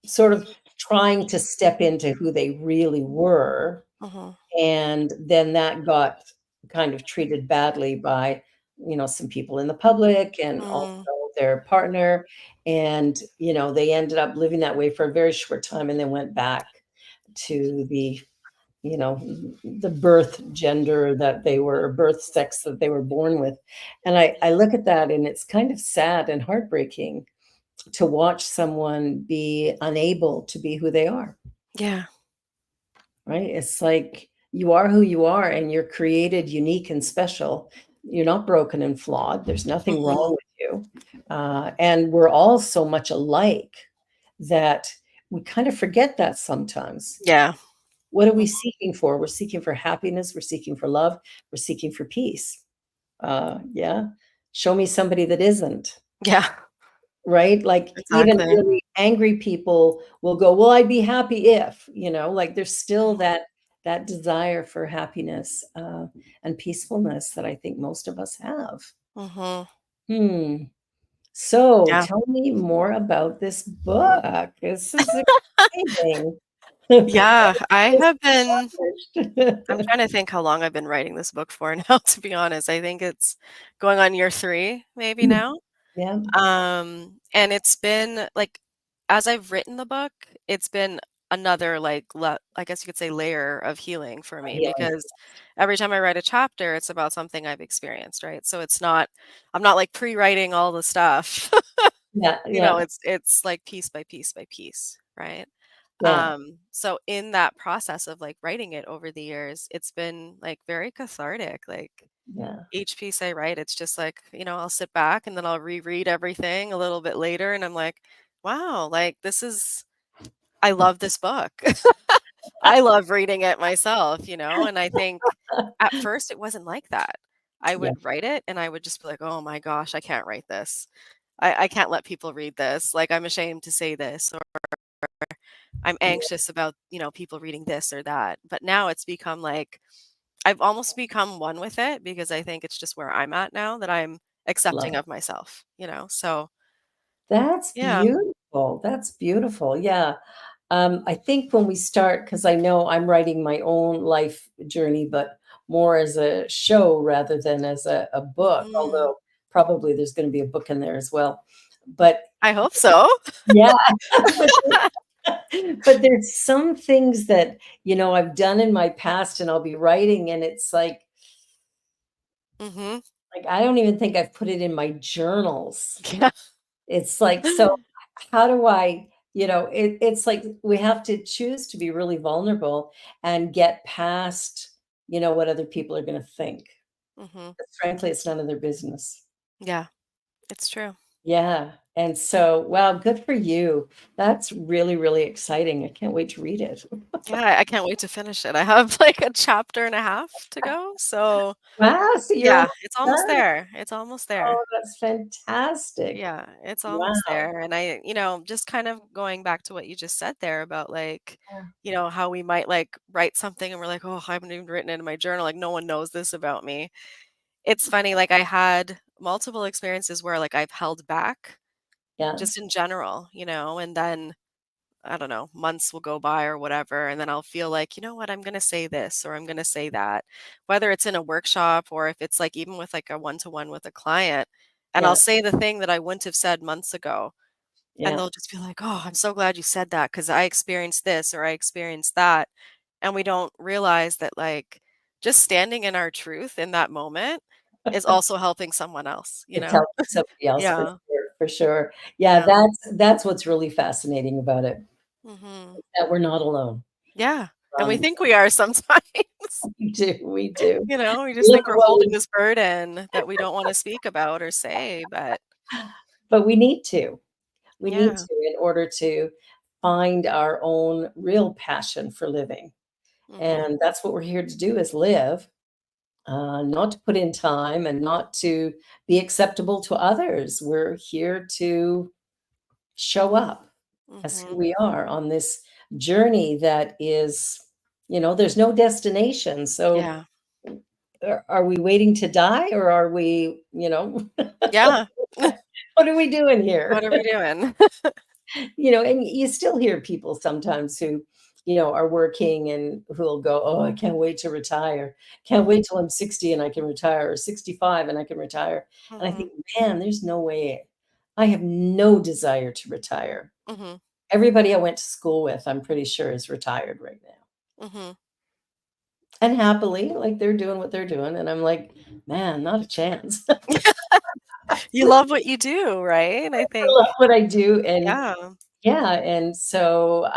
sort of trying to step into who they really were. Mhm. And then that got kind of treated badly by, some people in the public and also Mm. their partner. And, they ended up living that way for a very short time and then went back to you know, the birth gender that they were, birth sex that they were born with. And I look at that and it's kind of sad and heartbreaking to watch someone be unable to be who they are. Yeah. Right? It's like you are who you are and you're created unique and special. You're not broken and flawed. There's nothing Mhm. wrong with you. And we're all so much alike that we kind of forget that sometimes. Yeah. What are we Mm. seeking for? We're seeking for happiness. We're seeking for love. We're seeking for peace. Yeah. Show me somebody that isn't. Yeah. Right? Like, even Exactly. really angry people will go, "Well, I'd be happy if," like, there's still Mhm. that desire for happiness, and peacefulness that I think most of us have. Mhm. Hmm. So, Yeah. tell me more about this book. This is exciting. Yeah, I have been I'm Accomplished. trying to think how long I've been writing this book for now, to be honest. I think it's going on year 3 maybe now. Yeah, And it's been like as I've written the book, it's been another like I guess you could say layer of healing for me healing. because every time I write a chapter, it's about something I've experienced, right? So it's not I'm not like pre-writing all the stuff. Yeah, You know, yeah, it's like piece by piece by piece, right? yeah, So in that process of like writing it over the years, it's been like very cathartic. Like yeah. each piece I write, it's just like, I'll sit back and then I'll reread everything a little bit later and I'm like, wow, like I love this book. I love reading it myself, and I think at first it wasn't like that. I Yeah, would write it and I would just be like, oh my gosh, I can't write this. I can't let people read this. Like I'm ashamed to say this or I'm yeah, anxious about, people reading this or that. But now it's become like I've almost become one with it because I think it's just where I'm at now that I'm love accepting it. of myself. So That's yeah. beautiful. That's beautiful. Yeah. I think when we start, because I know I'm writing my own life journey, but more as a show rather than as a book, Mhm. although probably there's going to be a book in there as well. But I hope so. yeah, but, but there's some things that, I've done in my past and I'll be writing, and it's Mhm. like I don't even think I've put it in my journals. Yeah. It's like, so how do I, it's like we have to choose to be really vulnerable and get past, what other people are going to think. Mhm. 'Cause frankly, it's none of their business. Yeah, it's true. Yeah. And so, wow, good for you. That's really, really exciting. I can't wait to read it. Yeah, I can't wait to finish it. I have like a chapter and a half to go. So Wow. So you're yeah, almost it's almost done. there. It's almost there. Oh, that's fantastic. Yeah, it's Wow. almost there. And just kind of going back to what you just said there about like, how we might like write something and we're like, oh, I haven't even written it in my journal. Like, no one knows this about me. It's funny. Like, I had multiple experiences where like I've held back Yeah. just in general, and then I don't know, months will go by or whatever. And then I'll feel like, you know what, I'm going to say this or I'm going to say that, whether it's in a workshop or if it's like even with like a one to one with a client. And I'll Yeah. say the thing that I wouldn't have said months ago. And Yeah. they'll just be like, oh, I'm so glad you said that because I experienced this or I experienced that. And we don't realize that, like, just standing in our truth in that moment is also helping someone else, you It's know? helping somebody else for Yeah. sure, for sure. Yeah, Yeah. that's what's really fascinating about it, Hmm. that we're not alone. Yeah. And we Um, think we are sometimes. we do, we do. We just Yeah, think we're well, holding this burden that we don't want to speak about or say, but but we need to. We need yeah. to in order to find our own real passion for living, Hmm. and that's what we're here to do is live, not to put in time and not to be acceptable to others. We're here to show up as who Hmm. we are on this journey that is, there's no destination. So Yeah. are we waiting to die, or are we, Yeah. what are we doing What here? are we doing? And you still hear people sometimes who, are working and who'll go, oh, I can't wait to retire. Can't wait till I'm 60 and I can retire, or 65 and I can retire. And I Hmm. think, man, there's no way. I have no desire to retire. Hmm. Everybody I went to school with, I'm pretty sure, is retired right now. Hmm. And happily, like, they're doing what they're doing, and I'm like, "Man, not a chance." You love what you do, right? I I love think, what I do, and yeah. yeah, and so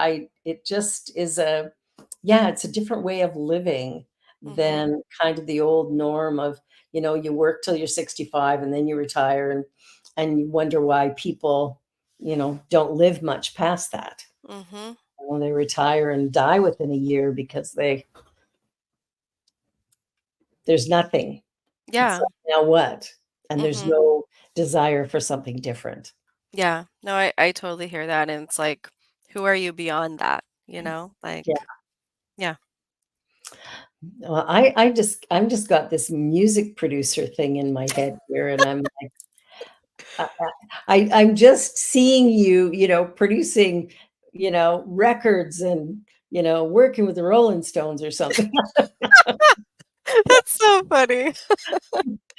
it just is it's a different way of living Hmm. than kind of the old norm of, you work till you're 65 and then you retire, and you wonder why people, don't live much past that. Hmm. They retire and die within a year because there's nothing. It's Yeah. like, now what? And there's Hmm. no desire for something different. Yeah. No, I totally hear that. And it's like, who are you beyond that? Yeah. Like, yeah. Well, I'm just got this music producer thing in my head here, and I'm like, I I'm just seeing you, producing, records and, working with the Rolling Stones or something. That's so funny.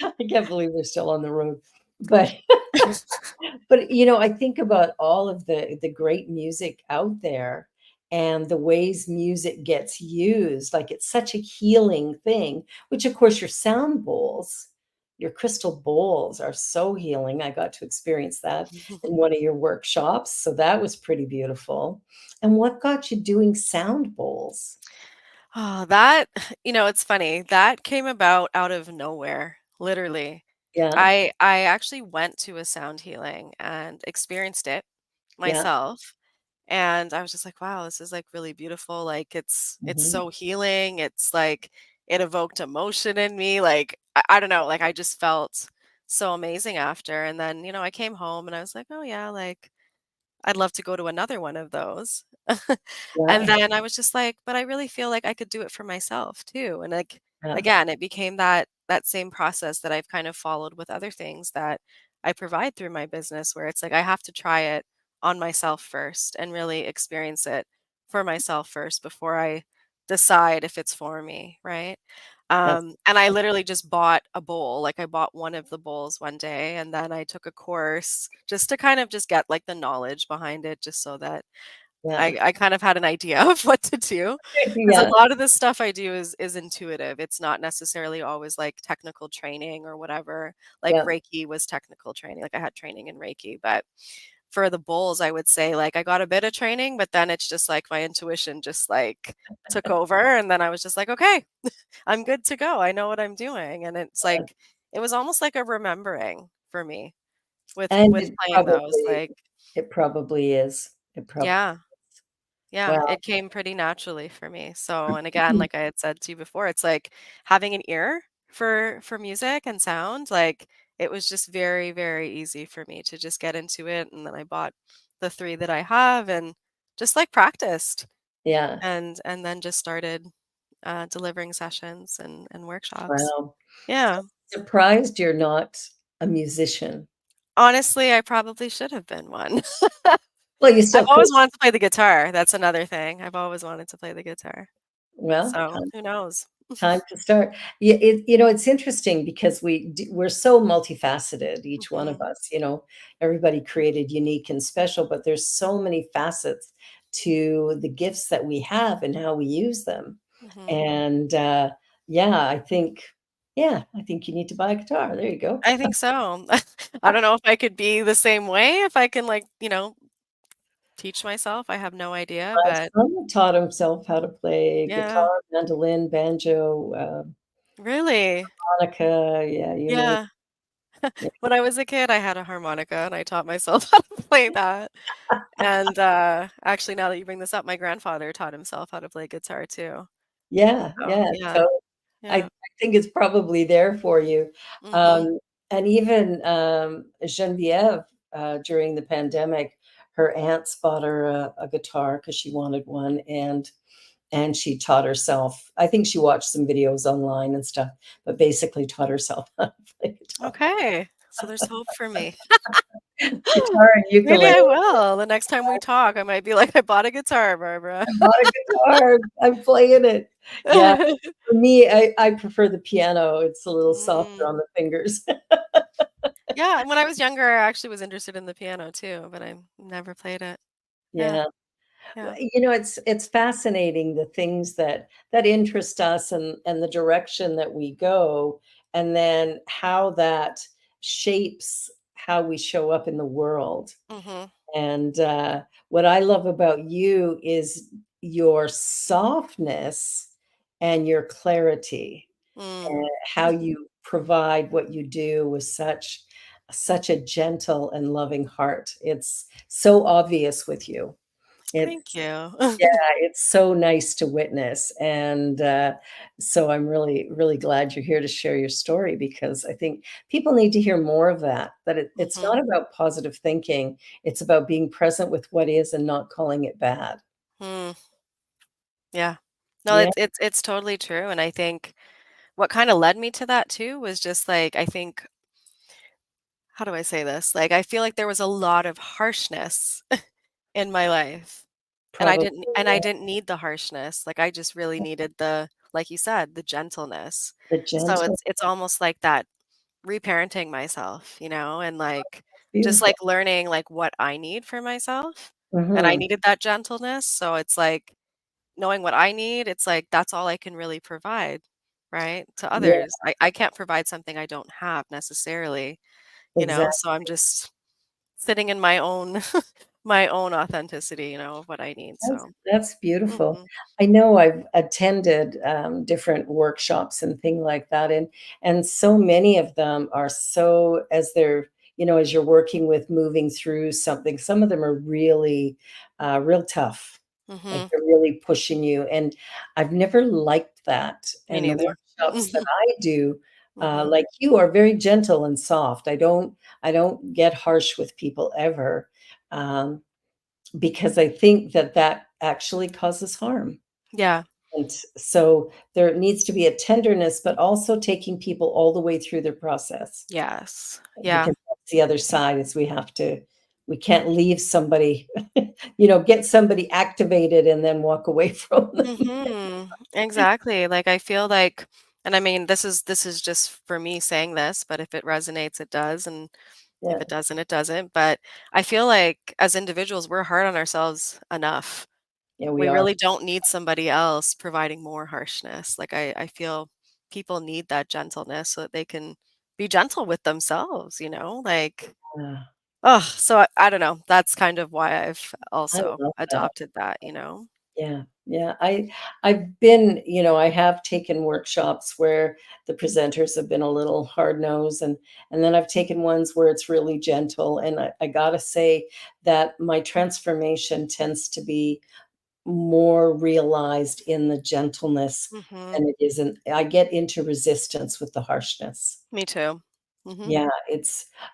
I can't believe they're still on the road. But I think about all of the great music out there and the ways music gets used. Like it's such a healing thing, which of course your crystal bowls are so healing. I got to experience that in one of your workshops. So that was pretty beautiful. And what got you doing sound bowls? Oh, that, it's funny. That came about out of nowhere, literally. Yeah, I actually went to a sound healing and experienced it yeah. myself. And I was just like, wow, this is like really beautiful. Like it's Mhm. so healing. It's like it evoked emotion in me. Like I don't know, like I just felt so amazing after. And then, I came home and I was like, oh yeah, like I'd love to go to another one of those. And Yeah, then I was just like, but I really feel like I could do it for myself too. And like yeah, again, it became that same process that I've kind of followed with other things that I provide through my business where it's like I have to try it on myself first and really experience it for myself first before I decide if it's for me, right? that's And I literally just bought a bowl. Like I bought one of the bowls one day and then I took a course just to kind of just get like the knowledge behind it just so that yeah. I kind of had an idea of what to do, because a Yeah, lot of the stuff I do is intuitive. It's not necessarily always like technical training or whatever. Like yeah. Reiki was technical training. Like I had training in Reiki, but for the bowls, I would say like I got a bit of training, but then it's just like my intuition just like took over and then I was just like, okay, I'm good to go. I know what I'm doing. And it's like it was almost like a remembering for me And with playing those. Like, it probably is. It probably yeah. Yeah, Well, it came pretty naturally for me. So, and again, like I had said to you before, it's like having an ear for music and sound, like it was just very, very easy for me to just get into it. And then I bought the three that I have and just like practiced yeah. and then just started delivering sessions and workshops. Wow. Yeah. Surprised you're not a musician. Honestly, I probably should have been one. Well, you I've still could. always wanted to play the guitar. That's another thing. I've always wanted to play the guitar. Well, So who knows? time to start. Yeah, it's interesting because we're so multifaceted, each one of Mhm. us, everybody created unique and special, but there's so many facets to the gifts that we have and how we use them. Mhm. And yeah, I think you need to buy a guitar. There you go. I think so. I don't know if I could be the same way, if I can, like, teach myself. I have no idea, My but son taught himself how to play yeah. guitar, mandolin, banjo, Really? harmonica, yeah, you name Yeah. it. When I was a kid, I had a harmonica, and I taught myself how to play that. And, actually, now that you bring this up, my grandfather taught himself how to play guitar too. Yeah, So, yeah, yeah. so I Yeah. think it's probably there for you. Mhm. And even, Genevieve, during the pandemic, her aunts bought her a guitar because she wanted one, and she taught herself. I think she watched some videos online and stuff, but basically taught herself how to play guitar. Okay. So there's hope for me. Guitar and Maybe ukulele. I will. The next time we talk, I might be like, "I bought a guitar, Barbara." I bought a guitar, I'm playing it. Yeah, for me, I prefer the piano, it's a little softer Mm. on the fingers. Yeah, and when I was younger, I actually was interested in the piano too, but I never played it. Yeah, Yeah. Well, yeah. it's fascinating the things that interest us and the direction that we go, and then how that shapes how we show up in the world. Mhm. And what I love about you is your softness and your clarity, Mm. and how you provide what you do with such a gentle and loving heart. It's so obvious with you. Thank It's you. yeah, it's so nice to witness, and, so I'm really, really glad you're here to share your story because I think people need to hear more of that it's Mhm. not about positive thinking, it's about being present with what is and not calling it bad. Mm. Yeah. No, Yeah, it's totally true, and I think what kinda led me to that too was just, like, I think how do I say this? Like, I feel like there was a lot of harshness in my life. Probably, and I didn't need the harshness. Like I just really needed the, like you said, the gentleness. the So gentle, it's almost like that reparenting myself, and like just beautiful. like learning like what I need for myself. And I Mhm. needed that gentleness. So it's like knowing what I need, it's like that's all I can really provide, right? To Yeah, others. I can't provide something I don't have necessarily, exactly. so I'm just sitting in my own my own authenticity, of what I need. So That's beautiful. mhm. I know I've attended, different workshops and thing like that, and so many of them are so as they're as you're working with moving through something, some of them are really, real tough. Like, Mhm. they're really pushing you, and I've never liked that, Me and the neither. workshops that I do, Mhm. like you, are very gentle and soft. I don't get harsh with people ever, because I think that that actually causes harm. Yeah. And so there needs to be a tenderness, but also taking people all the way through their process, Yes. Yeah. because that's the other side is we can't leave somebody, get somebody activated and then walk away from them. Mhm. Exactly. Like I feel like, and I mean this is just for me saying this, but if it resonates it does, and if Yeah, it doesn't it doesn't. But I feel like as individuals we're hard on ourselves enough. yeah, we We are. really don't need somebody else providing more harshness. Like I feel people need that gentleness so that they can be gentle with themselves, like Yeah, oh, so I don't know. That's kind of why I've I also love that. adopted that. Yeah, yeah. I've been, I have taken workshops where the presenters have been a little hard nosed, and then I've taken ones where it's really gentle. And I gotta say that my transformation tends to be more realized in the gentleness Mhm. than it is in I get into resistance with the harshness. Me too. Mhm. Yeah,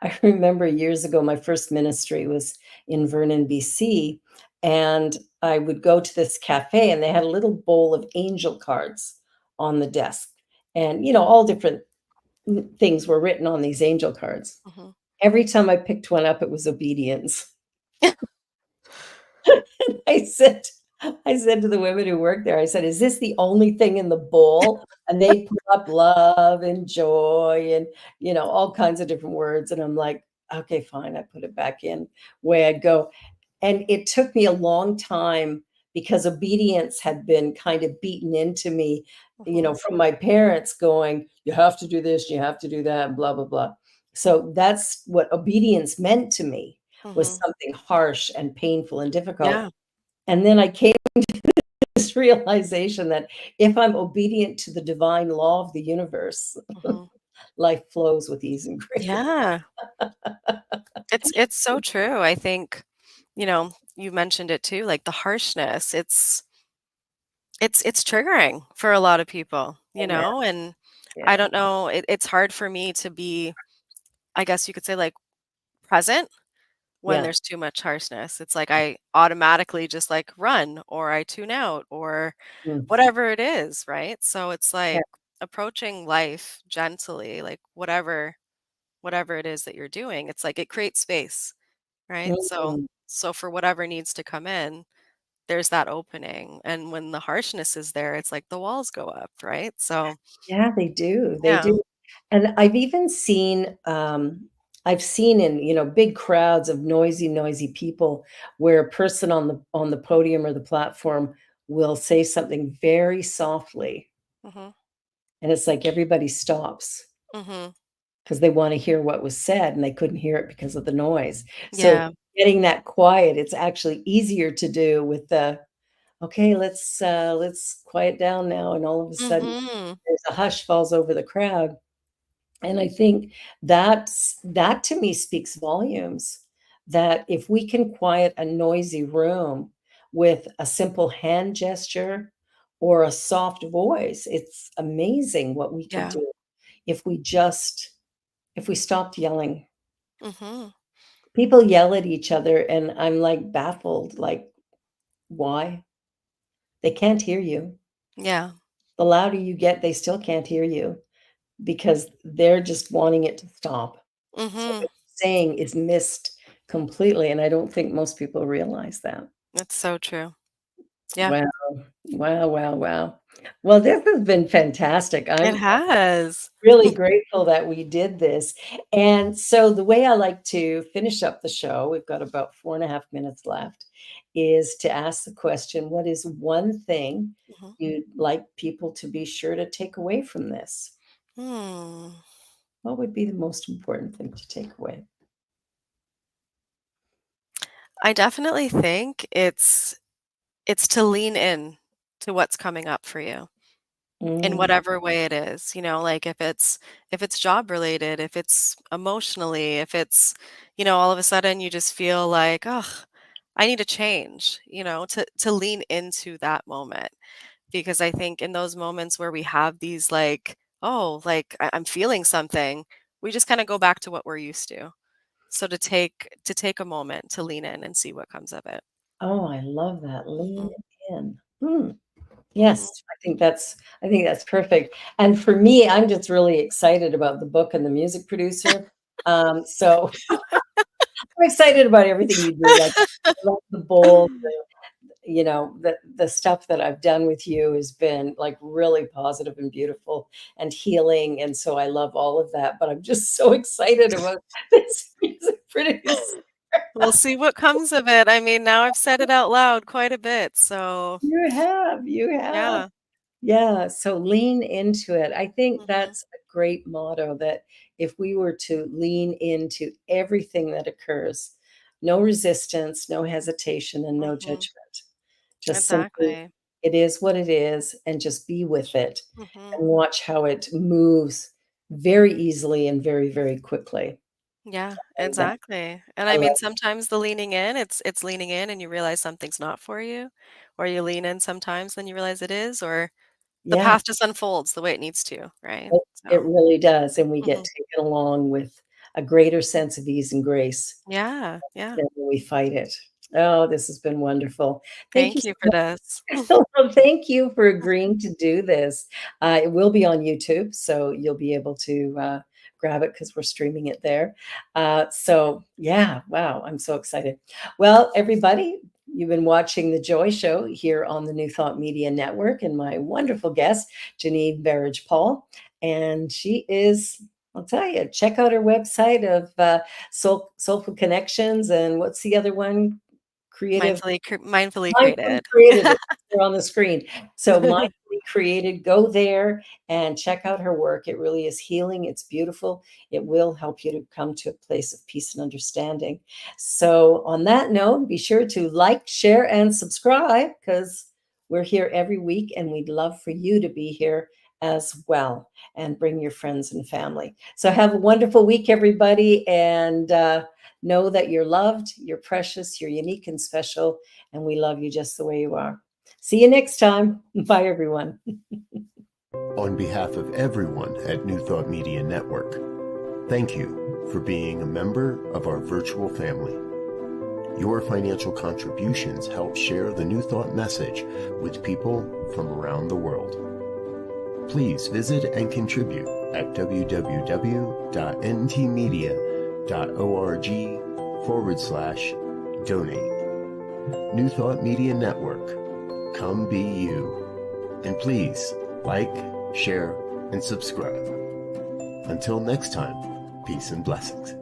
I remember years ago, my first ministry was in Vernon, BC, and I would go to this cafe and they had a little bowl of angel cards on the desk. And, all different things were written on these angel cards. Mhm. Every time I picked one up, it was obedience. I said I said to the women who worked there, I said, "Is this the only thing in the bowl?" And they put up love and joy and, all kinds of different words, and I'm like, "Okay, fine." I put it back in, away I go. And it took me a long time because obedience had been kind of beaten into me, Mhm. from my parents going, "You have to do this, you have to do that, and blah, blah, blah." So that's what obedience meant to me, was Mhm. something harsh and painful and difficult. Yeah. And then I came to this realization that if I'm obedient to the divine law of the universe, Mhm. life flows with ease and grace. Yeah. It's so true. I think, you mentioned it too, like the harshness. It's triggering for a lot of people, Oh, yeah, and I yeah. don't know, it's hard for me to be, I guess you could say like present when Yeah. there's too much harshness. It's like I automatically just like run or I tune out or Mm. whatever it is, right? So it's Yeah. like approaching life gently, like whatever it is that you're doing, it's like it creates space, right? So Mm. so for whatever needs to come in, there's that opening. And when the harshness is there, it's like the walls go up, right? So Yeah, they do, they yeah. do. And I've seen in, big crowds of noisy people where a person on the podium or the platform will say something very softly, Mhm. and it's like everybody stops Mhm. because they wanna hear what was said, and they couldn't hear it because of the noise. So Yeah. getting that quiet, it's actually easier to do with the, "Okay, let's quiet down now," and all of a sudden, Mhm. there's a hush falls over the crowd. And I think that to me speaks volumes, that if we can quiet a noisy room with a simple hand gesture or a soft voice, it's amazing what we could Yeah. do if we just if we stopped yelling. Mhm. People yell at each other and I'm like baffled, like, why? They can't hear you. Yeah. The louder you get, they still can't hear you, because they're just wanting it to stop. So what Mhm. you're saying is missed completely, and I don't think most people realize that. That's so true. Yeah, Wow. Wow, wow, wow. Well, this has been fantastic. it I'm has. really grateful that we did this. And so the way I like to finish up the show, we've got about 4.5 minutes left, is to ask the question, what is one thing Mhm. you'd like people to be sure to take away from this? Hmm. What would be the most important thing to take away? I definitely think it's to lean in to what's coming up for you in Mm. whatever way it is, like if it's job related, if it's emotionally, if it's, all of a sudden you just feel like, oh, I need a change, to lean into that moment. Because I think in those moments where we have these like, oh, like I'm feeling something, we just kind of go back to what we're used to. So to take a moment to lean in and see what comes of it. Oh, I love that. Lean Mhm, in. Hmm. mhm. Yes, I think that's perfect. And for me, I'm just really excited about the book and the music producer. So I'm excited about everything you do. Like I love the bold, the stuff that I've done with you has been like really positive and beautiful and healing. And so I love all of that. But I'm just so excited about this music producer. We'll see what comes of it. I mean, now I've said it out loud quite a bit, so You have. yeah. Yeah, so lean into it. I think Mhm, that's a great motto that if we were to lean into everything that occurs, no resistance, no hesitation, and no mhm. judgment. Just simply, Exactly. it is what it is, and just be with it Mhm. and watch how it moves very easily and very, very quickly. Yeah, And that, exactly. And I I love, mean, sometimes the leaning in, it's leaning in and you realize something's not for you, or you lean in sometimes, then you realize it is, or the yeah, path just unfolds the way it needs to, right? it So, really does. And we get mhm. taken along with a greater sense of ease and grace Yeah, yeah. than when we fight it. Oh, this has been wonderful. Thank you Thank so you for this. much. Well, thank you for agreeing to do this. It will be on YouTube, so you'll be able to grab it because we're streaming it there. So, yeah, wow, I'm so excited. Well, everybody, you've been watching The Joy Show here on the New Thought Media Network, and my wonderful guest, Janine Berridge-Paul. And she is, I'll tell you, check out her website of Soulful Connections. And what's the other one? Creative Mindfully Mindfully created. Created, they're on the screen. So Mindfully Created, go there and check out her work. It really is healing. It's beautiful. It will help you to come to a place of peace and understanding. So on that note, be sure to like, share, and subscribe because we're here every week and we'd love for you to be here as well and bring your friends and family. So have a wonderful week, everybody, and know that you're loved, you're precious, you're unique and special, and we love you just the way you are. See you next time. Bye, everyone. On behalf of everyone at New Thought Media Network, thank you for being a member of our virtual family. Your financial contributions help share the New Thought message with people from around the world. Please visit and contribute at www.ntmedia.org/donate. New Thought Media Network. Come be you. And please like, share, and subscribe. Until next time, peace and blessings.